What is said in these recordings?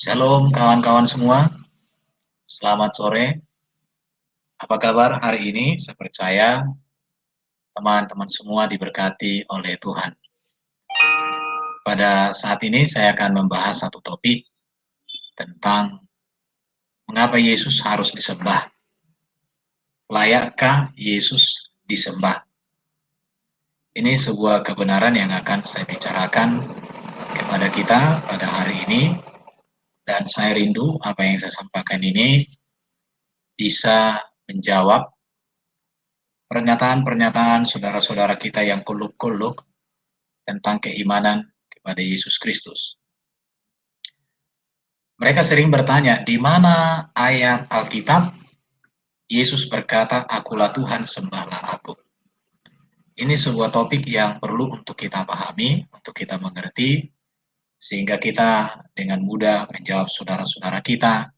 Shalom kawan-kawan semua, selamat sore. Apa kabar hari ini? Saya percaya teman-teman semua diberkati oleh Tuhan. Pada saat ini saya akan membahas satu topik tentang mengapa Yesus harus disembah. Layakkah Yesus disembah? Ini sebuah kebenaran yang akan saya bicarakan kepada kita pada hari ini, dan saya rindu apa yang saya sampaikan ini bisa menjawab pernyataan-pernyataan saudara-saudara kita yang kuluk-kuluk tentang keimanan kepada Yesus Kristus. Mereka sering bertanya, di mana ayat Alkitab Yesus berkata, "Akulah Tuhan, sembahlah aku." Ini sebuah topik yang perlu untuk kita pahami, untuk kita mengerti, sehingga kita dengan mudah menjawab saudara-saudara kita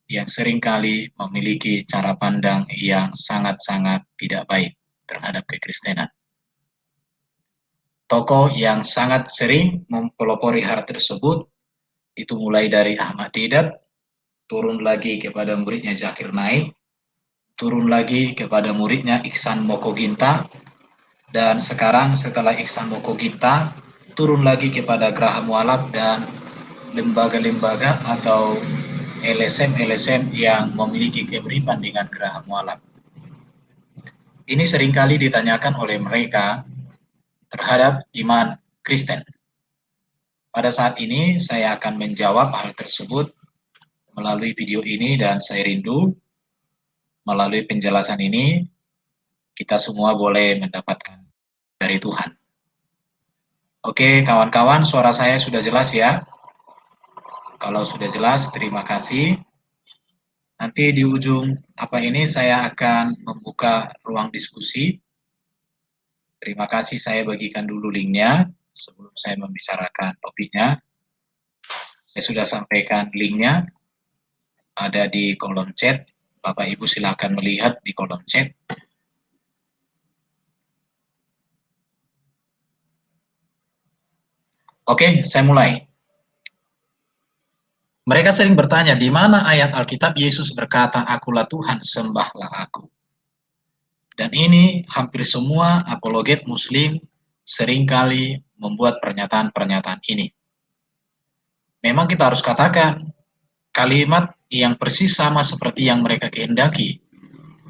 yang seringkali memiliki cara pandang yang sangat-sangat tidak baik terhadap kekristenan. Tokoh yang sangat sering mempelopori hal tersebut itu mulai dari Ahmad Didat, turun lagi kepada muridnya Zakir Naik, turun lagi kepada muridnya Ihsan Mokoginta, dan sekarang setelah Ihsan Mokoginta, turun lagi kepada Graham Wallab dan lembaga-lembaga atau LSM-LSM yang memiliki kemiripan dengan Graham Wallab. Ini seringkali ditanyakan oleh mereka terhadap iman Kristen. Pada saat ini saya akan menjawab hal tersebut melalui video ini, dan saya rindu melalui penjelasan ini kita semua boleh mendapatkan dari Tuhan. Oke kawan-kawan, suara saya sudah jelas ya? Kalau sudah jelas, terima kasih. Nanti di ujung apa ini saya akan membuka ruang diskusi. Terima kasih, saya bagikan dulu linknya sebelum saya membicarakan topiknya. Saya sudah sampaikan linknya, ada di kolom chat. Bapak Ibu silakan melihat di kolom chat. Oke, saya mulai. Mereka sering bertanya, di mana ayat Alkitab Yesus berkata, "Akulah Tuhan, sembahlah aku." Dan ini hampir semua apologet Muslim seringkali membuat pernyataan-pernyataan ini. Memang kita harus katakan, kalimat yang persis sama seperti yang mereka kehendaki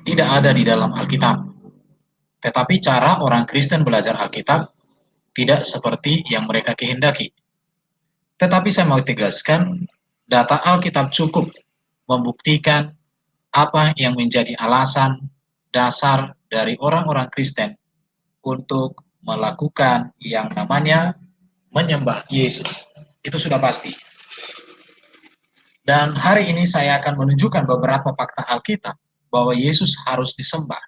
tidak ada di dalam Alkitab. Tetapi cara orang Kristen belajar Alkitab tidak seperti yang mereka kehendaki. Tetapi saya mau tegaskan, data Alkitab cukup membuktikan apa yang menjadi alasan dasar dari orang-orang Kristen untuk melakukan yang namanya menyembah Yesus. Itu sudah pasti. Dan hari ini saya akan menunjukkan beberapa fakta Alkitab bahwa Yesus harus disembah.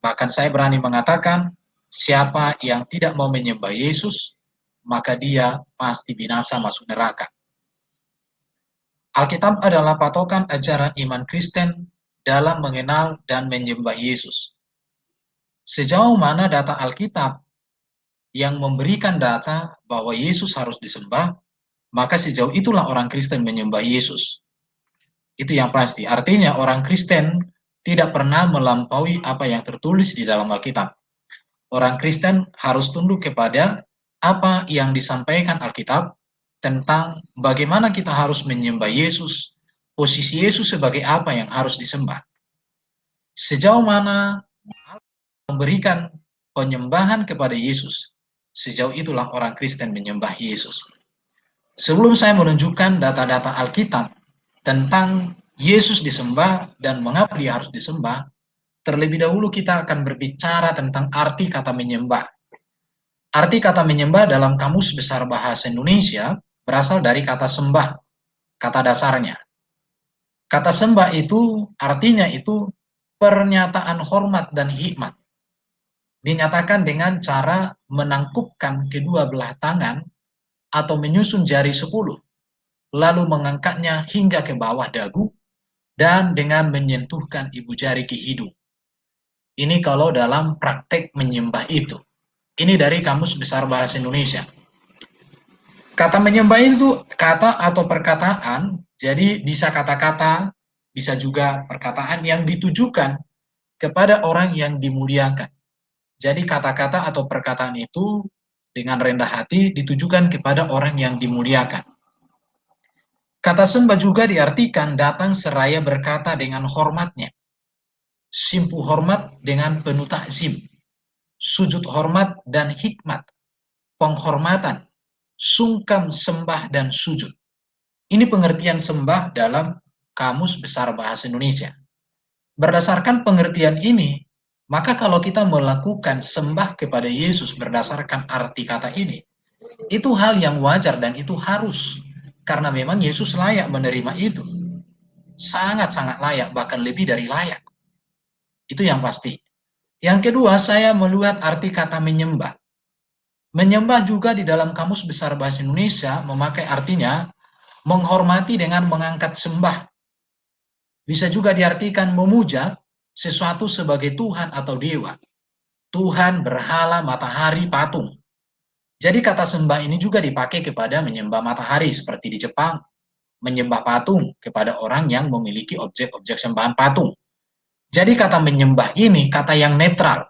Bahkan saya berani mengatakan, siapa yang tidak mau menyembah Yesus, maka dia pasti binasa masuk neraka. Alkitab adalah patokan ajaran iman Kristen dalam mengenal dan menyembah Yesus. Sejauh mana data Alkitab yang memberikan data bahwa Yesus harus disembah, maka sejauh itulah orang Kristen menyembah Yesus. Itu yang pasti. Artinya orang Kristen tidak pernah melampaui apa yang tertulis di dalam Alkitab. Orang Kristen harus tunduk kepada apa yang disampaikan Alkitab tentang bagaimana kita harus menyembah Yesus, posisi Yesus sebagai apa yang harus disembah. Sejauh mana memberikan penyembahan kepada Yesus, sejauh itulah orang Kristen menyembah Yesus. Sebelum saya menunjukkan data-data Alkitab tentang Yesus disembah dan mengapa dia harus disembah, terlebih dahulu kita akan berbicara tentang arti kata menyembah. Arti kata menyembah dalam Kamus Besar Bahasa Indonesia berasal dari kata sembah, kata dasarnya. Kata sembah itu artinya itu pernyataan hormat dan hikmat. Dinyatakan dengan cara menangkupkan kedua belah tangan atau menyusun jari 10, lalu mengangkatnya hingga ke bawah dagu, dan dengan menyentuhkan ibu jari ke hidung. Ini kalau dalam praktek menyembah itu. Ini dari Kamus Besar Bahasa Indonesia. Kata menyembah itu kata atau perkataan, jadi bisa kata-kata, bisa juga perkataan yang ditujukan kepada orang yang dimuliakan. Jadi kata-kata atau perkataan itu dengan rendah hati ditujukan kepada orang yang dimuliakan. Kata sembah juga diartikan datang seraya berkata dengan hormatnya. Simpu hormat dengan penuh takzim. Sujud hormat dan hikmat. Penghormatan. Sungkem sembah dan sujud. Ini pengertian sembah dalam Kamus Besar Bahasa Indonesia. Berdasarkan pengertian ini, maka kalau kita melakukan sembah kepada Yesus berdasarkan arti kata ini, itu hal yang wajar dan itu harus. Karena memang Yesus layak menerima itu. Sangat-sangat layak, bahkan lebih dari layak. Itu yang pasti. Yang kedua, saya melihat arti kata menyembah. Menyembah juga di dalam Kamus Besar Bahasa Indonesia memakai artinya menghormati dengan mengangkat sembah. Bisa juga diartikan memuja sesuatu sebagai Tuhan atau dewa. Tuhan, berhala, matahari, patung. Jadi kata sembah ini juga dipakai kepada menyembah matahari seperti di Jepang, menyembah patung kepada orang yang memiliki objek-objek sembahan patung. Jadi kata menyembah ini kata yang netral,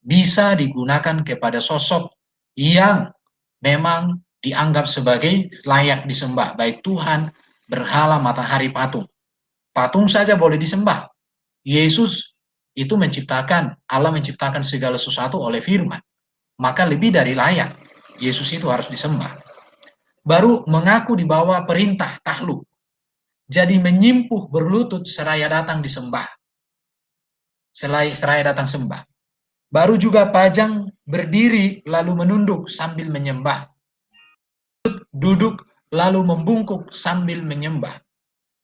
bisa digunakan kepada sosok yang memang dianggap sebagai layak disembah, baik Tuhan, berhala, matahari, patung. Patung saja boleh disembah. Yesus itu menciptakan, Allah menciptakan segala sesuatu oleh firman. Maka lebih dari layak, Yesus itu harus disembah. Baru mengaku di bawah perintah takluk. Jadi menyimpuh berlutut seraya datang disembah. Seraya datang sembah. Baru juga pajang berdiri lalu menunduk sambil menyembah. Duduk lalu membungkuk sambil menyembah.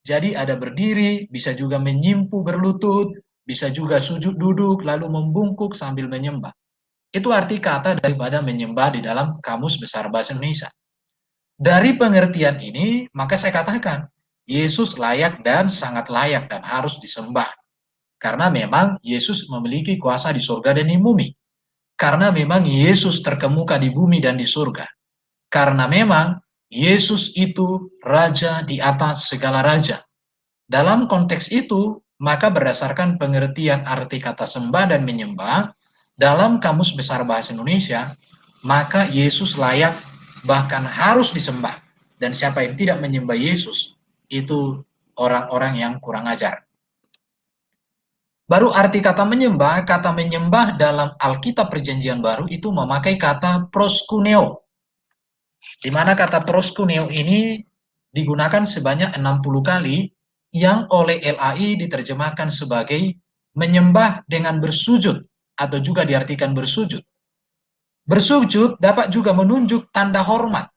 Jadi ada berdiri, bisa juga menyimpu berlutut, bisa juga sujud duduk, lalu membungkuk sambil menyembah. Itu arti kata daripada menyembah di dalam Kamus Besar Bahasa Indonesia. Dari pengertian ini, maka saya katakan, Yesus layak dan sangat layak dan harus disembah. Karena memang Yesus memiliki kuasa di surga dan di bumi. Karena memang Yesus terkemuka di bumi dan di surga. Karena memang Yesus itu Raja di atas segala raja. Dalam konteks itu, maka berdasarkan pengertian arti kata sembah dan menyembah, dalam Kamus Besar Bahasa Indonesia, maka Yesus layak bahkan harus disembah. Dan siapa yang tidak menyembah Yesus, itu orang-orang yang kurang ajar. Baru arti kata menyembah dalam Alkitab Perjanjian Baru itu memakai kata proskuneo. Di mana kata proskuneo ini digunakan sebanyak 60 kali yang oleh LAI diterjemahkan sebagai menyembah dengan bersujud atau juga diartikan bersujud. Bersujud dapat juga menunjuk tanda hormat,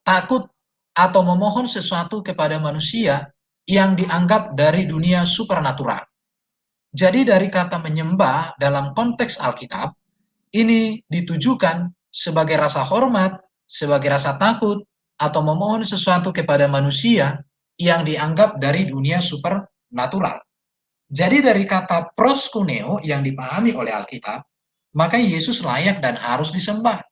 takut, atau memohon sesuatu kepada manusia yang dianggap dari dunia supernatural. Jadi dari kata menyembah dalam konteks Alkitab, ini ditujukan sebagai rasa hormat, sebagai rasa takut, atau memohon sesuatu kepada manusia yang dianggap dari dunia supernatural. Jadi dari kata proskuneo yang dipahami oleh Alkitab, maka Yesus layak dan harus disembah.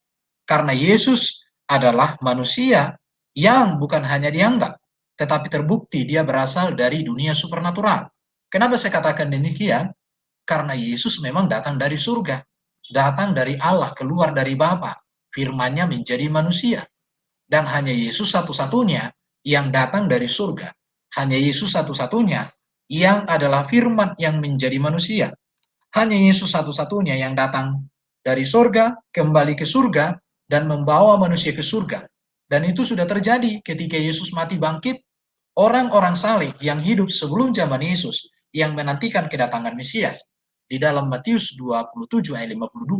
Karena Yesus adalah manusia yang bukan hanya dianggap, tetapi terbukti dia berasal dari dunia supernatural. Kenapa saya katakan demikian? Karena Yesus memang datang dari surga, datang dari Allah, keluar dari Bapa, firman-Nya menjadi manusia. Dan hanya Yesus satu-satunya yang datang dari surga. Hanya Yesus satu-satunya yang adalah firman yang menjadi manusia. Hanya Yesus satu-satunya yang datang dari surga, kembali ke surga, dan membawa manusia ke surga. Dan itu sudah terjadi ketika Yesus mati bangkit, orang-orang saleh yang hidup sebelum zaman Yesus, yang menantikan kedatangan Mesias, di dalam Matius 27 ayat 50-52,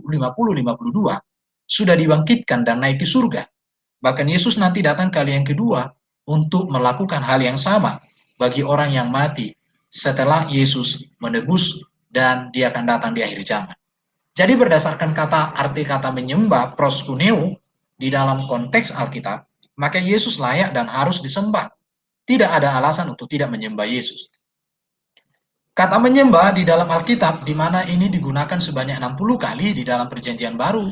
sudah dibangkitkan dan naik ke surga. Bahkan Yesus nanti datang kali yang kedua untuk melakukan hal yang sama bagi orang yang mati setelah Yesus menebus dan dia akan datang di akhir zaman. Jadi berdasarkan arti kata menyembah, proskuneo, di dalam konteks Alkitab, maka Yesus layak dan harus disembah. Tidak ada alasan untuk tidak menyembah Yesus. Kata menyembah di dalam Alkitab, di mana ini digunakan sebanyak 60 kali di dalam Perjanjian Baru,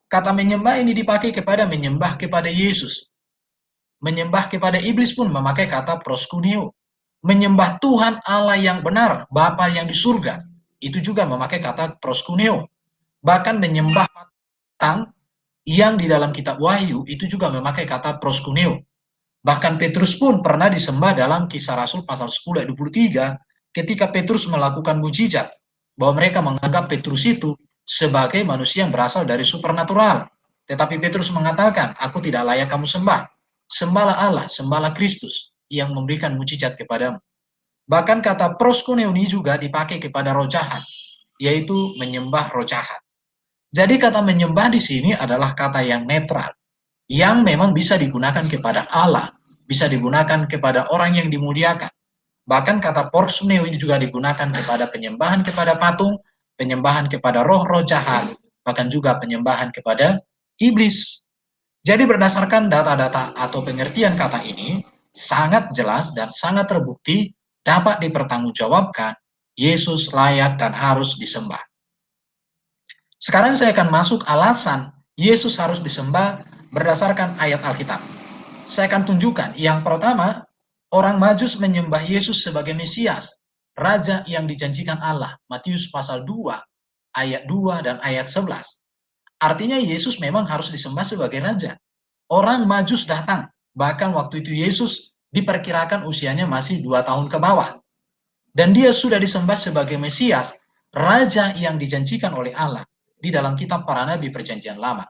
kata menyembah ini dipakai kepada menyembah kepada Yesus. Menyembah kepada iblis pun memakai kata proskuneo. Menyembah Tuhan Allah yang benar, Bapa yang di surga, itu juga memakai kata proskuneo. Bahkan menyembah patung yang di dalam kitab Wahyu itu juga memakai kata proskuneo. Bahkan Petrus pun pernah disembah dalam Kisah Rasul pasal 10 ayat 23 ketika Petrus melakukan mujizat, bahwa mereka menganggap Petrus itu sebagai manusia yang berasal dari supernatural. Tetapi Petrus mengatakan, aku tidak layak kamu sembah. Sembahlah Allah, sembahlah Kristus yang memberikan mujizat kepadamu. Bahkan kata proskuneo ini juga dipakai kepada roh jahat, yaitu menyembah roh jahat. Jadi kata menyembah di sini adalah kata yang netral, yang memang bisa digunakan kepada Allah, bisa digunakan kepada orang yang dimuliakan. Bahkan kata proskuneo ini juga digunakan kepada penyembahan kepada patung, penyembahan kepada roh-roh jahat, bahkan juga penyembahan kepada iblis. Jadi berdasarkan data-data atau pengertian kata ini, sangat jelas dan sangat terbukti dapat dipertanggungjawabkan Yesus layak dan harus disembah. Sekarang saya akan masuk alasan Yesus harus disembah berdasarkan ayat Alkitab. Saya akan tunjukkan. Yang pertama, orang Majus menyembah Yesus sebagai Mesias, Raja yang dijanjikan Allah. Matius pasal 2, ayat 2 dan ayat 11. Artinya Yesus memang harus disembah sebagai Raja. Orang Majus datang, bahkan waktu itu Yesus diperkirakan usianya masih 2 tahun ke bawah. Dan dia sudah disembah sebagai Mesias, Raja yang dijanjikan oleh Allah di dalam kitab para nabi perjanjian lama.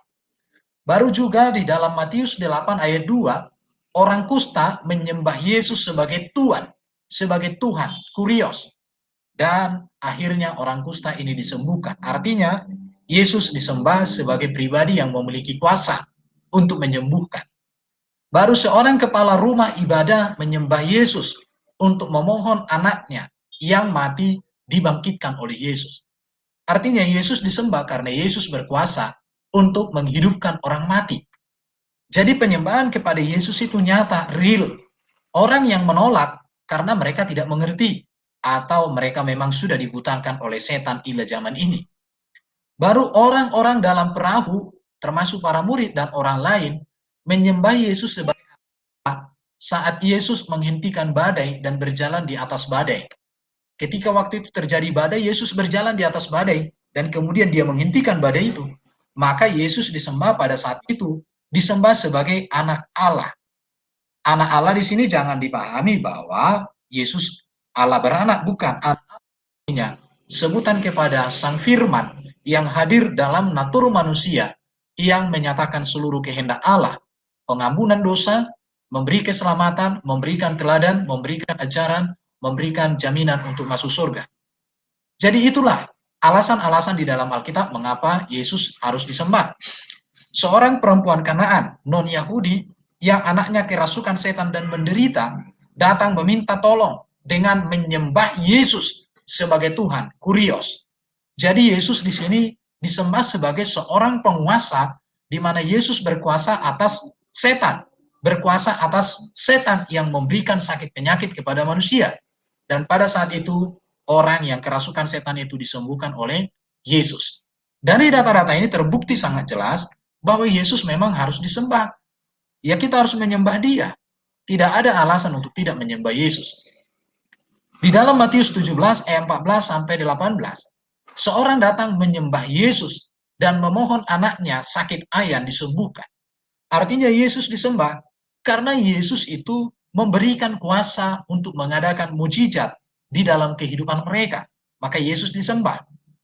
Baru juga di dalam Matius 8 ayat 2, orang kusta menyembah Yesus sebagai Tuhan, sebagai Tuhan, Kurios. Dan akhirnya orang kusta ini disembuhkan. Artinya, Yesus disembah sebagai pribadi yang memiliki kuasa untuk menyembuhkan. Baru seorang kepala rumah ibadah menyembah Yesus untuk memohon anaknya yang mati dibangkitkan oleh Yesus. Artinya Yesus disembah karena Yesus berkuasa untuk menghidupkan orang mati. Jadi penyembahan kepada Yesus itu nyata, real. Orang yang menolak karena mereka tidak mengerti, atau mereka memang sudah dibutakan oleh setan ila zaman ini. Baru orang-orang dalam perahu, termasuk para murid dan orang lain, menyembah Yesus sebagai saat Yesus menghentikan badai dan berjalan di atas badai. Ketika waktu itu terjadi badai, Yesus berjalan di atas badai, dan kemudian dia menghentikan badai itu. Maka Yesus disembah pada saat itu, disembah sebagai anak Allah. Anak Allah di sini jangan dipahami bahwa Yesus Allah beranak, bukan. Artinya, sebutan kepada Sang Firman yang hadir dalam natur manusia, yang menyatakan seluruh kehendak Allah, pengampunan dosa, memberi keselamatan, memberikan teladan, memberikan ajaran, memberikan jaminan untuk masuk surga. Jadi itulah alasan-alasan di dalam Alkitab mengapa Yesus harus disembah. Seorang perempuan Kanaan, non-Yahudi, yang anaknya kerasukan setan dan menderita, datang meminta tolong dengan menyembah Yesus sebagai Tuhan, Kurios. Jadi Yesus di sini disembah sebagai seorang penguasa, di mana Yesus berkuasa atas setan, berkuasa atas setan yang memberikan sakit penyakit kepada manusia. Dan pada saat itu, orang yang kerasukan setan itu disembuhkan oleh Yesus. Dari data-data ini terbukti sangat jelas bahwa Yesus memang harus disembah. Ya, kita harus menyembah dia. Tidak ada alasan untuk tidak menyembah Yesus. Di dalam Matius 17 ayat 14 sampai 18, seorang datang menyembah Yesus dan memohon anaknya sakit ayan disembuhkan. Artinya Yesus disembah karena Yesus itu memberikan kuasa untuk mengadakan mujizat di dalam kehidupan mereka. Maka Yesus disembah.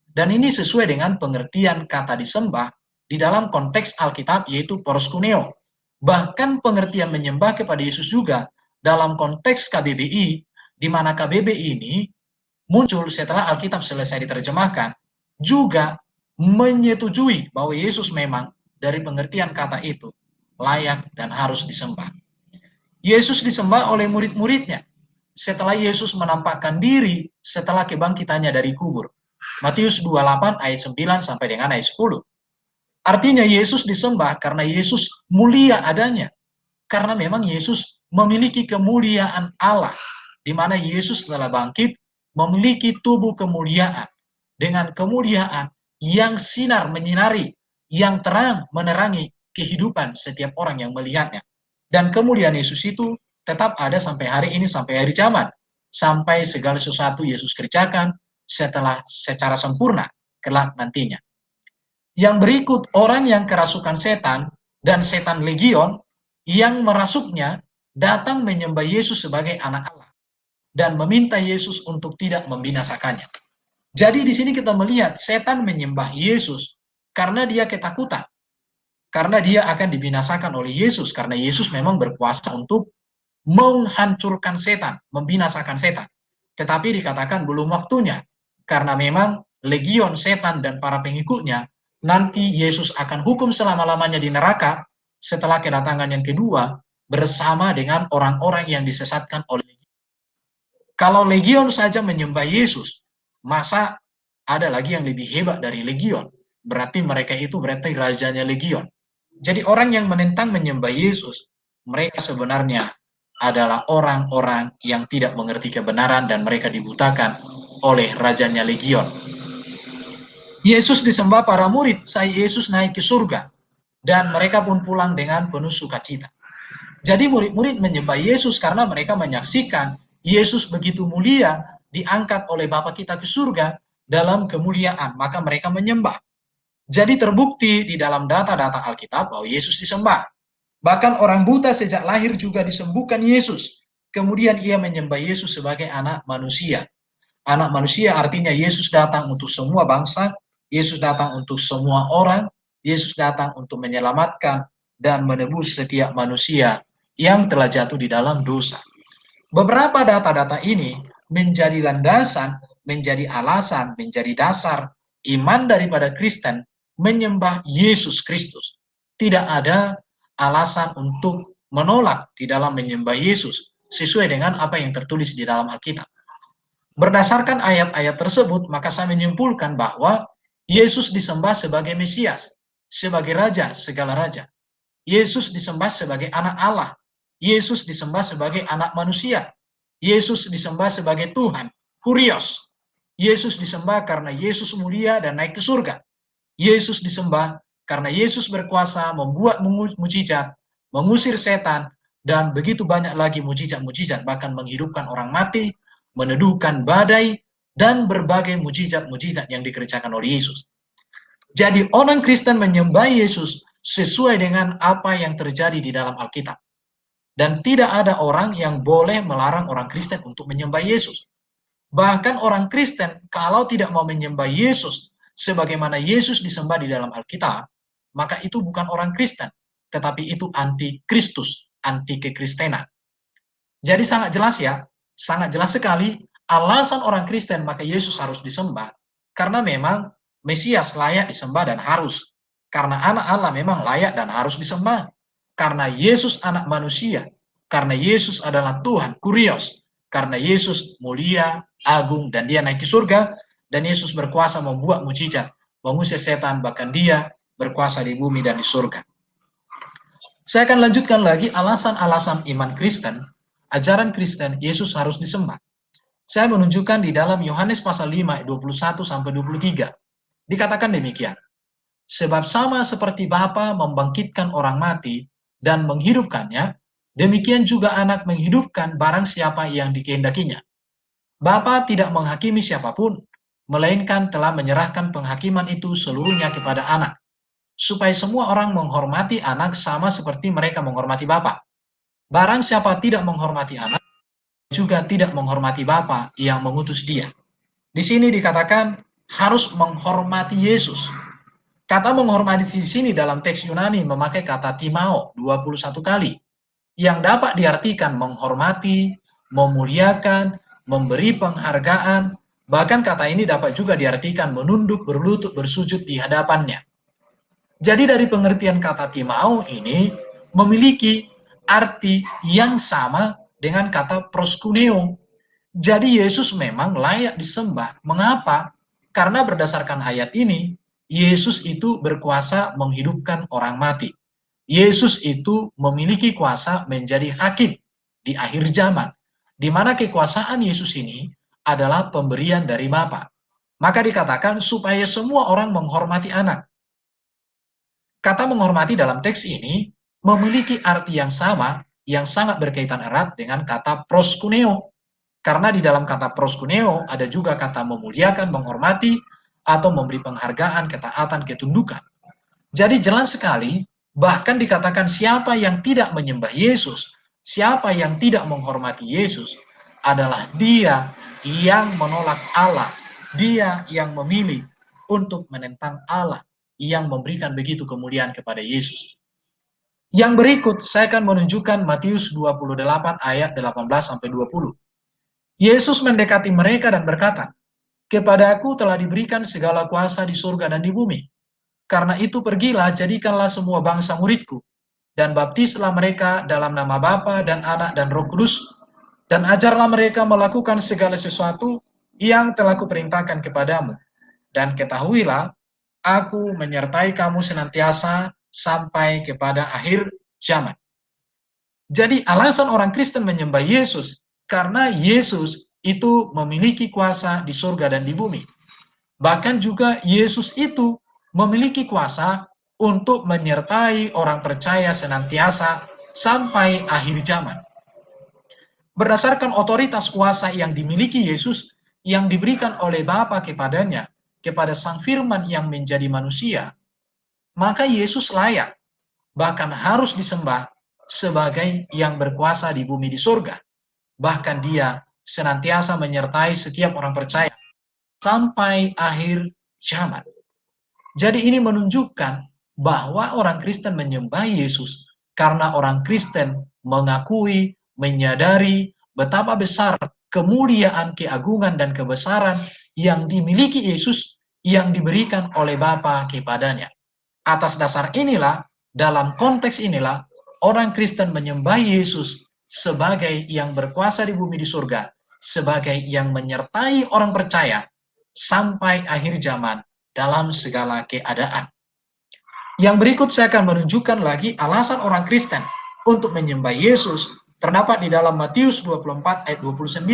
Dan ini sesuai dengan pengertian kata disembah di dalam konteks Alkitab, yaitu proskuneo. Bahkan pengertian menyembah kepada Yesus juga dalam konteks KBBI, di mana KBBI ini muncul setelah Alkitab selesai diterjemahkan, juga menyetujui bahwa Yesus memang dari pengertian kata itu layak dan harus disembah. Yesus disembah oleh murid-muridnya setelah Yesus menampakkan diri setelah kebangkitannya dari kubur. Matius 28 ayat 9 sampai dengan ayat 10. Artinya Yesus disembah karena Yesus mulia adanya. Karena memang Yesus memiliki kemuliaan Allah, di mana Yesus setelah bangkit memiliki tubuh kemuliaan, dengan kemuliaan yang sinar menyinari, yang terang menerangi kehidupan setiap orang yang melihatnya. Dan kemuliaan Yesus itu tetap ada sampai hari ini, sampai hari zaman. Sampai segala sesuatu Yesus kerjakan setelah secara sempurna kelak nantinya. Yang berikut, orang yang kerasukan setan dan setan legion yang merasuknya datang menyembah Yesus sebagai anak Allah dan meminta Yesus untuk tidak membinasakannya. Jadi di sini kita melihat setan menyembah Yesus karena dia ketakutan. Karena dia akan dibinasakan oleh Yesus, karena Yesus memang berkuasa untuk menghancurkan setan, membinasakan setan. Tetapi dikatakan belum waktunya, karena memang legion setan dan para pengikutnya, nanti Yesus akan hukum selama-lamanya di neraka setelah kedatangan yang kedua, bersama dengan orang-orang yang disesatkan oleh legion. Kalau legion saja menyembah Yesus, masa ada lagi yang lebih hebat dari legion? Berarti mereka itu berarti rajanya legion. Jadi orang yang menentang menyembah Yesus, mereka sebenarnya adalah orang-orang yang tidak mengerti kebenaran dan mereka dibutakan oleh rajanya legion. Yesus disembah para murid saat Yesus naik ke surga dan mereka pun pulang dengan penuh sukacita. Jadi murid-murid menyembah Yesus karena mereka menyaksikan Yesus begitu mulia diangkat oleh Bapa kita ke surga dalam kemuliaan, maka mereka menyembah. Jadi terbukti di dalam data-data Alkitab bahwa Yesus disembah. Bahkan orang buta sejak lahir juga disembuhkan Yesus. Kemudian ia menyembah Yesus sebagai anak manusia. Anak manusia artinya Yesus datang untuk semua bangsa, Yesus datang untuk semua orang, Yesus datang untuk menyelamatkan dan menebus setiap manusia yang telah jatuh di dalam dosa. Beberapa data-data ini menjadi landasan, menjadi alasan, menjadi dasar iman daripada Kristen menyembah Yesus Kristus. Tidak ada alasan untuk menolak di dalam menyembah Yesus sesuai dengan apa yang tertulis di dalam Alkitab. Berdasarkan ayat-ayat tersebut, maka saya menyimpulkan bahwa Yesus disembah sebagai Mesias, sebagai Raja segala Raja. Yesus disembah sebagai anak Allah. Yesus disembah sebagai anak manusia. Yesus disembah sebagai Tuhan, Kurios. Yesus disembah karena Yesus mulia dan naik ke surga. Yesus disembah karena Yesus berkuasa membuat mujizat, mengusir setan, dan begitu banyak lagi mujizat-mujizat, bahkan menghidupkan orang mati, meneduhkan badai, dan berbagai mujizat-mujizat yang dikerjakan oleh Yesus. Jadi orang Kristen menyembah Yesus sesuai dengan apa yang terjadi di dalam Alkitab. Dan tidak ada orang yang boleh melarang orang Kristen untuk menyembah Yesus. Bahkan orang Kristen kalau tidak mau menyembah Yesus sebagaimana Yesus disembah di dalam Alkitab, maka itu bukan orang Kristen, tetapi itu anti-Kristus, anti-kekristenan. Jadi sangat jelas ya, sangat jelas sekali alasan orang Kristen maka Yesus harus disembah, karena memang Mesias layak disembah dan harus. Karena anak Allah memang layak dan harus disembah. Karena Yesus anak manusia, karena Yesus adalah Tuhan, Kurios, karena Yesus mulia, agung, dan dia naik ke surga, dan Yesus berkuasa membuat mujizat, mengusir setan, bahkan dia berkuasa di bumi dan di surga. Saya akan lanjutkan lagi alasan-alasan iman Kristen, ajaran Kristen, Yesus harus disembah. Saya menunjukkan di dalam Yohanes pasal 5, 21-23. Dikatakan demikian. Sebab sama seperti Bapa membangkitkan orang mati dan menghidupkannya, demikian juga anak menghidupkan barang siapa yang dikehendakinya. Bapa tidak menghakimi siapapun, melainkan telah menyerahkan penghakiman itu seluruhnya kepada anak, supaya semua orang menghormati anak sama seperti mereka menghormati Bapa. Barang siapa tidak menghormati anak, juga tidak menghormati Bapa yang mengutus dia. Di sini dikatakan harus menghormati Yesus. Kata menghormati di sini dalam teks Yunani memakai kata timao 21 kali, yang dapat diartikan menghormati, memuliakan, memberi penghargaan, bahkan kata ini dapat juga diartikan menunduk, berlutut, bersujud di hadapannya. Jadi dari pengertian kata timao ini memiliki arti yang sama dengan kata proskuneo. Jadi Yesus memang layak disembah. Mengapa? Karena berdasarkan ayat ini, Yesus itu berkuasa menghidupkan orang mati. Yesus itu memiliki kuasa menjadi hakim di akhir zaman, di mana kekuasaan Yesus ini adalah pemberian dari Bapa. Maka dikatakan supaya semua orang menghormati anak. Kata menghormati dalam teks ini memiliki arti yang sama, yang sangat berkaitan erat dengan kata proskuneo. Karena di dalam kata proskuneo ada juga kata memuliakan, menghormati, atau memberi penghargaan, ketaatan, ketundukan. Jadi jelas sekali, bahkan dikatakan siapa yang tidak menyembah Yesus, siapa yang tidak menghormati Yesus, adalah dia yang menolak Allah, dia yang memilih untuk menentang Allah, yang memberikan begitu kemuliaan kepada Yesus. Yang berikut saya akan menunjukkan Matius 28 ayat 18-20. Yesus mendekati mereka dan berkata, "Kepadaku telah diberikan segala kuasa di surga dan di bumi. Karena itu pergilah, jadikanlah semua bangsa muridku, dan baptislah mereka dalam nama Bapa dan Anak dan Roh Kudus, dan ajarlah mereka melakukan segala sesuatu yang telah kuperintahkan kepadamu. Dan ketahuilah, aku menyertai kamu senantiasa sampai kepada akhir zaman." Jadi alasan orang Kristen menyembah Yesus, karena Yesus itu memiliki kuasa di surga dan di bumi. Bahkan juga Yesus itu memiliki kuasa untuk menyertai orang percaya senantiasa sampai akhir zaman. Berdasarkan otoritas kuasa yang dimiliki Yesus, yang diberikan oleh Bapa kepadanya, kepada Sang Firman yang menjadi manusia, maka Yesus layak, bahkan harus disembah sebagai yang berkuasa di bumi di surga. Bahkan dia senantiasa menyertai setiap orang percaya sampai akhir zaman. Jadi ini menunjukkan bahwa orang Kristen menyembah Yesus karena orang Kristen mengakui, menyadari betapa besar kemuliaan, keagungan, dan kebesaran yang dimiliki Yesus yang diberikan oleh Bapa kepadanya. Atas dasar inilah, dalam konteks inilah, orang Kristen menyembah Yesus sebagai yang berkuasa di bumi di surga, sebagai yang menyertai orang percaya sampai akhir zaman dalam segala keadaan. Yang berikut saya akan menunjukkan lagi alasan orang Kristen untuk menyembah Yesus terdapat di dalam Matius 24 ayat 29.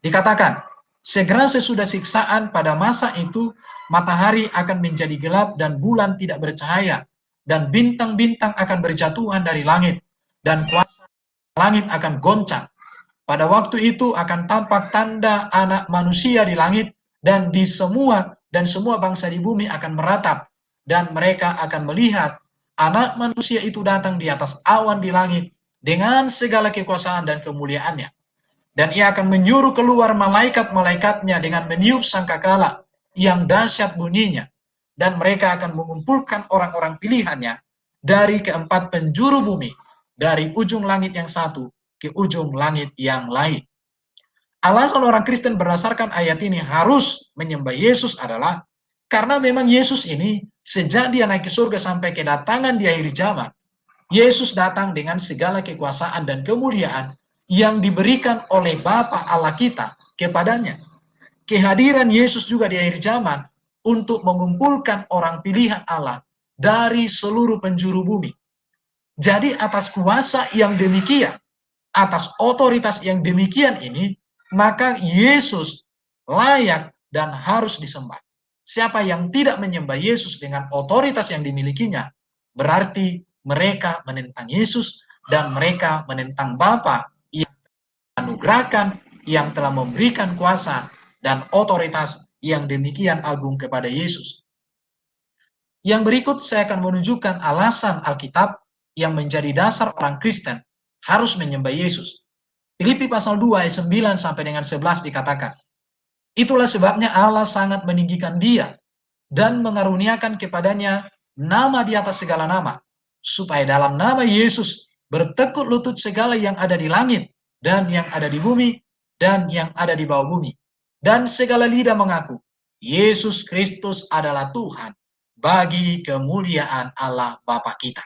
Dikatakan, segera sesudah siksaan pada masa itu, matahari akan menjadi gelap dan bulan tidak bercahaya, dan bintang-bintang akan berjatuhan dari langit, dan kuasa langit akan goncang. Pada waktu itu akan tampak tanda anak manusia di langit, dan semua bangsa di bumi akan meratap, dan mereka akan melihat anak manusia itu datang di atas awan di langit dengan segala kekuasaan dan kemuliaannya. Dan ia akan menyuruh keluar malaikat-malaikatnya dengan meniup sangkakala yang dahsyat bunyinya. Dan mereka akan mengumpulkan orang-orang pilihannya dari keempat penjuru bumi, dari ujung langit yang satu ke ujung langit yang lain. Alasan orang Kristen berdasarkan ayat ini harus menyembah Yesus adalah karena memang Yesus ini sejak dia naik ke surga sampai kedatangan di akhir zaman, Yesus datang dengan segala kekuasaan dan kemuliaan yang diberikan oleh Bapa Allah kita kepadanya. Kehadiran Yesus juga di akhir zaman untuk mengumpulkan orang pilihan Allah dari seluruh penjuru bumi. Jadi atas kuasa yang demikian, atas otoritas yang demikian ini, maka Yesus layak dan harus disembah. Siapa yang tidak menyembah Yesus dengan otoritas yang dimilikinya, berarti mereka menentang Yesus dan mereka menentang Bapa yang anugerahkan, yang telah memberikan kuasa dan otoritas yang demikian agung kepada Yesus. Yang berikut saya akan menunjukkan alasan Alkitab yang menjadi dasar orang Kristen harus menyembah Yesus. Filipi pasal 2 ayat 9 sampai dengan 11 dikatakan, itulah sebabnya Allah sangat meninggikan dia dan mengaruniakan kepadanya nama di atas segala nama, supaya dalam nama Yesus bertekuk lutut segala yang ada di langit dan yang ada di bumi dan yang ada di bawah bumi, dan segala lidah mengaku Yesus Kristus adalah Tuhan, bagi kemuliaan Allah Bapa kita.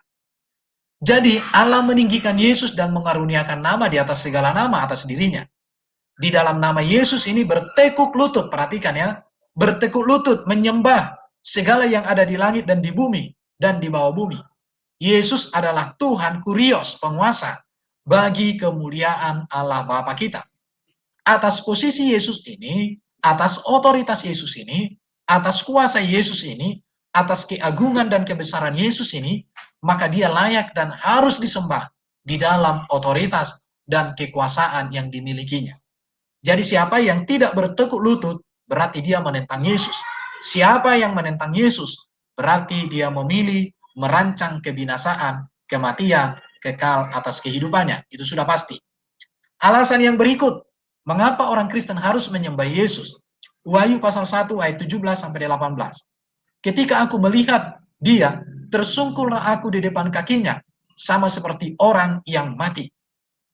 Jadi Allah meninggikan Yesus dan mengaruniakan nama di atas segala nama atas dirinya. Di dalam nama Yesus ini bertekuk lutut, perhatikan ya, bertekuk lutut menyembah segala yang ada di langit dan di bumi dan di bawah bumi. Yesus adalah Tuhan Kurios, penguasa, bagi kemuliaan Allah Bapa kita. Atas posisi Yesus ini, atas otoritas Yesus ini, atas kuasa Yesus ini, atas keagungan dan kebesaran Yesus ini, maka dia layak dan harus disembah di dalam otoritas dan kekuasaan yang dimilikinya. Jadi siapa yang tidak bertekuk lutut, berarti dia menentang Yesus. Siapa yang menentang Yesus, berarti dia memilih merancang kebinasaan, kematian, kekal atas kehidupannya. Itu sudah pasti. Alasan yang berikut, mengapa orang Kristen harus menyembah Yesus? Wahyu pasal 1 ayat 17 sampai 18. Ketika aku melihat dia, tersungkurlah aku di depan kakinya, sama seperti orang yang mati.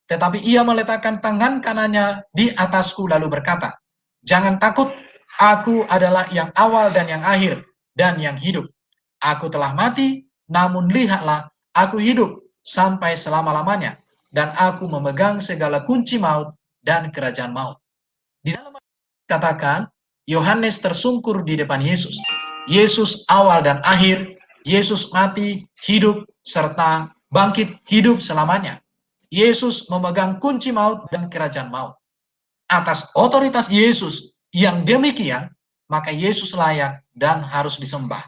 Tetapi ia meletakkan tangan kanannya di atasku lalu berkata, jangan takut, aku adalah yang awal dan yang akhir dan yang hidup. Aku telah mati, namun lihatlah, aku hidup sampai selama-lamanya, dan aku memegang segala kunci maut dan kerajaan maut. Di dalam katakan, Yohanes tersungkur di depan Yesus. Yesus awal dan akhir, Yesus mati, hidup, serta bangkit hidup selamanya. Yesus memegang kunci maut dan kerajaan maut. Atas otoritas Yesus yang demikian, maka Yesus layak dan harus disembah.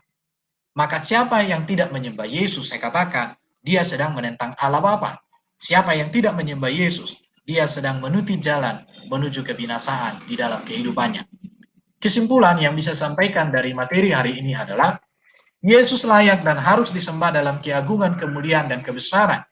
Maka siapa yang tidak menyembah Yesus, saya katakan, dia sedang menentang Allah Bapa. Siapa yang tidak menyembah Yesus, dia sedang menuti jalan menuju kebinasaan di dalam kehidupannya. Kesimpulan yang bisa sampaikan dari materi hari ini adalah, Yesus layak dan harus disembah dalam keagungan, kemuliaan, dan kebesaran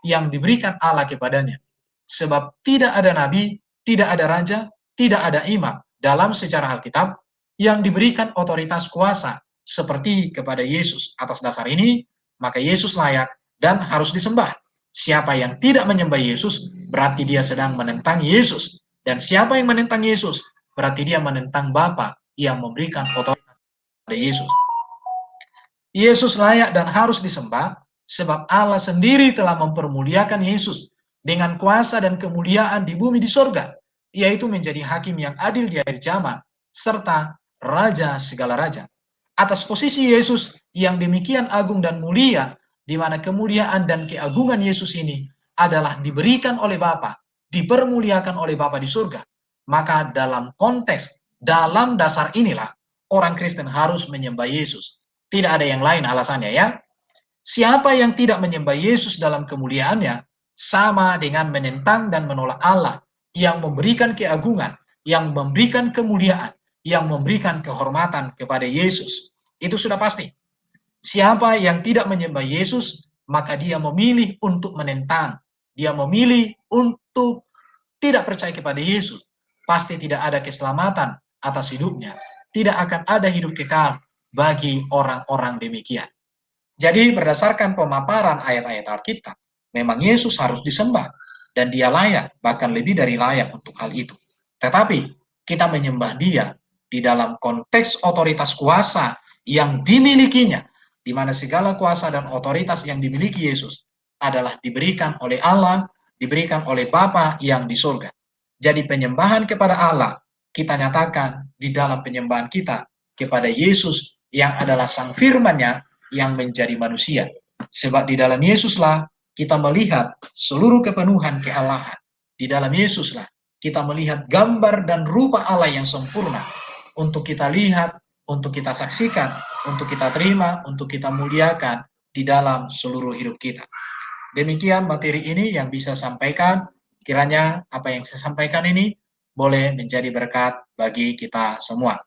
yang diberikan Allah kepadanya. Sebab tidak ada nabi, tidak ada raja, tidak ada imam dalam sejarah Alkitab yang diberikan otoritas kuasa seperti kepada Yesus. Atas dasar ini, maka Yesus layak dan harus disembah. Siapa yang tidak menyembah Yesus, berarti dia sedang menentang Yesus. Dan siapa yang menentang Yesus, berarti dia menentang Bapa yang memberikan otoritas kepada Yesus. Yesus layak dan harus disembah, sebab Allah sendiri telah mempermuliakan Yesus dengan kuasa dan kemuliaan di bumi di sorga, yaitu menjadi hakim yang adil di akhir zaman, serta raja segala raja. Atas posisi Yesus yang demikian agung dan mulia, di mana kemuliaan dan keagungan Yesus ini adalah diberikan oleh Bapa, dipermuliakan oleh Bapa di surga, maka dalam konteks, dalam dasar inilah orang Kristen harus menyembah Yesus. Tidak ada yang lain alasannya ya. Siapa yang tidak menyembah Yesus dalam kemuliaannya, sama dengan menentang dan menolak Allah yang memberikan keagungan, yang memberikan kemuliaan, yang memberikan kehormatan kepada Yesus. Itu sudah pasti. Siapa yang tidak menyembah Yesus, maka dia memilih untuk menentang. Dia memilih untuk tidak percaya kepada Yesus. Pasti tidak ada keselamatan atas hidupnya. Tidak akan ada hidup kekal bagi orang-orang demikian. Jadi berdasarkan pemaparan ayat-ayat Alkitab, memang Yesus harus disembah dan dia layak, bahkan lebih dari layak untuk hal itu. Tetapi kita menyembah dia di dalam konteks otoritas kuasa yang dimilikinya, di mana segala kuasa dan otoritas yang dimiliki Yesus adalah diberikan oleh Allah, diberikan oleh Bapa yang di surga. Jadi penyembahan kepada Allah kita nyatakan di dalam penyembahan kita kepada Yesus yang adalah sang firman-Nya yang menjadi manusia. Sebab di dalam Yesuslah kita melihat seluruh kepenuhan kealahan. Di dalam Yesuslah kita melihat gambar dan rupa Allah yang sempurna. Untuk kita lihat, untuk kita saksikan, untuk kita terima, untuk kita muliakan di dalam seluruh hidup kita. Demikian materi ini yang bisa sampaikan. Kiranya apa yang saya sampaikan ini boleh menjadi berkat bagi kita semua.